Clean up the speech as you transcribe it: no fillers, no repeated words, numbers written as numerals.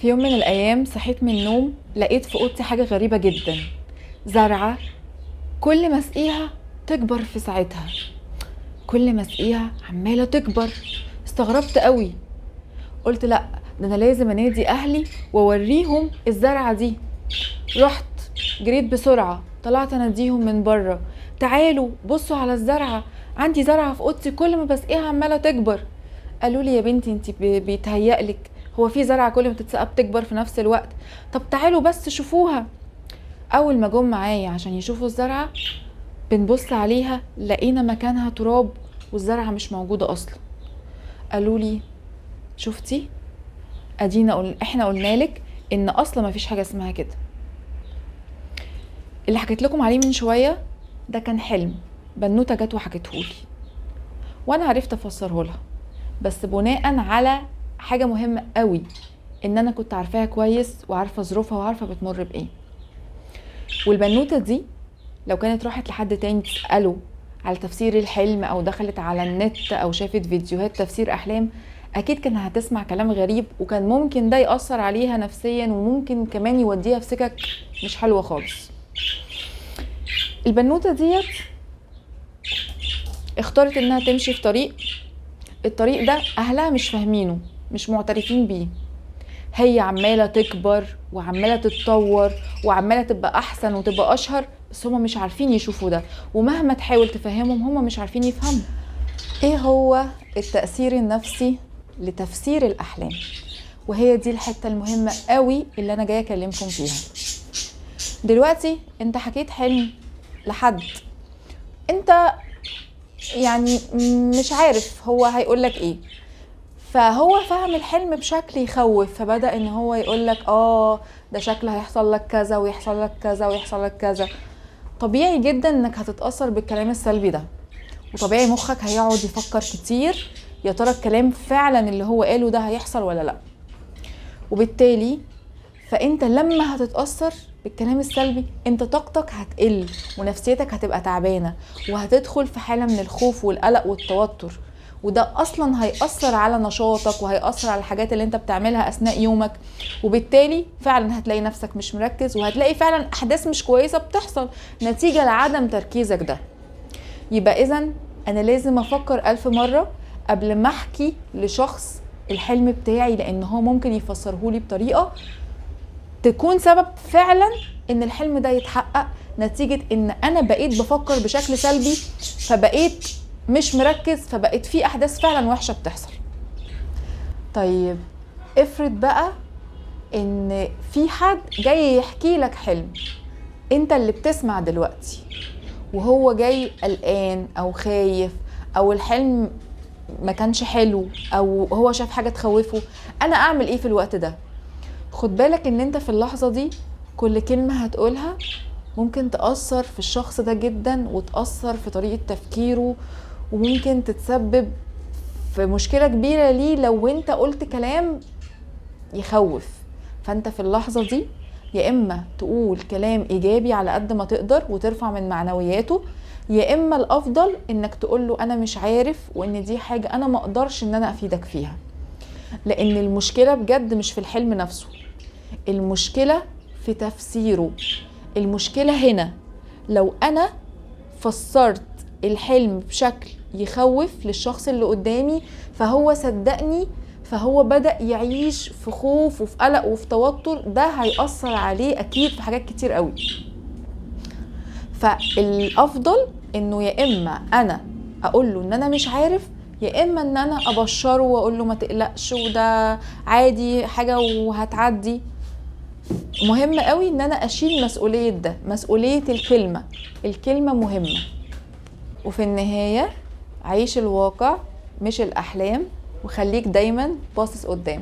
في يوم من الأيام صحيت من النوم، لقيت في أوضتي حاجة غريبة جدا. زرعة كل ما اسقيها تكبر في ساعتها، كل ما اسقيها عمالة تكبر. استغربت قوي، قلت لا، ده أنا لازم أنادي أهلي وأوريهم الزرعة دي. رحت جريت بسرعة، طلعت أناديهم من بره: تعالوا بصوا على الزرعة، عندي زرعة في أوضتي كل ما بسقيها عمالة تكبر. قالوا لي: يا بنتي انت بيتهيألك، هو في زرعة كل ما تتسقى بتكبر في نفس الوقت؟ طب تعالوا بس شوفوها. اول ما جم معايا عشان يشوفوا الزرعة، بنبص عليها لقينا مكانها تراب والزرعة مش موجودة اصلا. قالوا لي: شفتي، احنا قلنالك ان اصلا ما فيش حاجة اسمها كده. اللي حكيت لكم عليه من شوية ده كان حلم بنوتة جت وحكتهولي، وانا عرفت افسره لها، بس بناء على حاجة مهمة قوي، ان انا كنت عارفاها كويس وعارفة ظروفها وعارفة بتمر بايه. والبنوتة دي لو كانت راحت لحد تاني تسأله على تفسير الحلم او دخلت على النت او شافت فيديوهات تفسير احلام، اكيد كان هتسمع كلام غريب، وكان ممكن ده يأثر عليها نفسيا، وممكن كمان يوديها في سكك مش حلوة خالص. البنوتة ديت اختارت انها تمشي في الطريق ده اهلها مش فاهمينه، مش معترفين بيه. هي عمالة تكبر وعمالة تتطور وعمالة تبقى احسن وتبقى اشهر، بس هما مش عارفين يشوفوا ده، ومهما تحاول تفهمهم هما مش عارفين يفهموا. ايه هو التأثير النفسي لتفسير الاحلام؟ وهي دي الحتة المهمة قوي اللي انا جاية اكلمكم فيها دلوقتي. انت حكيت حلم لحد، انت يعني مش عارف هو هيقولك ايه، فهو فهم الحلم بشكل يخوف، فبدأ ان هو يقولك ده شكل هيحصل لك كذا ويحصل لك كذا ويحصل لك كذا. طبيعي جدا انك هتتأثر بالكلام السلبي ده، وطبيعي مخك هيقعد يفكر كتير يا ترى الكلام فعلا اللي هو قاله ده هيحصل ولا لا. وبالتالي فانت لما هتتأثر بالكلام السلبي، انت طاقتك هتقل ونفسيتك هتبقى تعبانة، وهتدخل في حالة من الخوف والقلق والتوتر، وده اصلا هيأثر على نشاطك وهيأثر على الحاجات اللي انت بتعملها اثناء يومك، وبالتالي فعلا هتلاقي نفسك مش مركز، وهتلاقي فعلا احداث مش كويسة بتحصل نتيجة لعدم تركيزك ده. يبقى اذا انا لازم افكر 1000 مرة قبل ما احكي لشخص الحلم بتاعي، لان هو ممكن يفسرهولي بطريقة تكون سبب فعلا ان الحلم ده يتحقق، نتيجة ان انا بقيت بفكر بشكل سلبي، فبقيت مش مركز، فبقيت في احداث فعلا وحشة بتحصل. طيب افرض بقى ان في حد جاي يحكي لك حلم، انت اللي بتسمع دلوقتي، وهو جاي قلقان او خايف، او الحلم ما كانش حلو، او هو شاف حاجة تخوفه. انا اعمل ايه في الوقت ده؟ خد بالك ان انت في اللحظة دي كل كلمة هتقولها ممكن تأثر في الشخص ده جدا، وتأثر في طريقة تفكيره، وممكن تتسبب في مشكلة كبيرة ليه لو انت قلت كلام يخوف. فانت في اللحظة دي يا اما تقول كلام ايجابي على قد ما تقدر وترفع من معنوياته، يا اما الافضل انك تقوله انا مش عارف، وان دي حاجة انا ما اقدرش ان انا افيدك فيها. لان المشكلة بجد مش في الحلم نفسه، المشكلة في تفسيره. المشكلة هنا لو انا فسرت الحلم بشكل يخوف للشخص اللي قدامي، فهو صدقني، فهو بدأ يعيش في خوف وفي قلق وفي توتر، ده هيأثر عليه اكيد في حاجات كتير قوي. فالافضل انه يا اما انا اقول له ان انا مش عارف، يا اما ان انا ابشره واقول له ما تقلقش وده عادي حاجة وهتعدي. مهم قوي ان انا اشيل مسؤولية ده، مسؤولية الكلمة مهمة. وفي النهاية عيش الواقع مش الاحلام، وخليك دايما باصص قدام.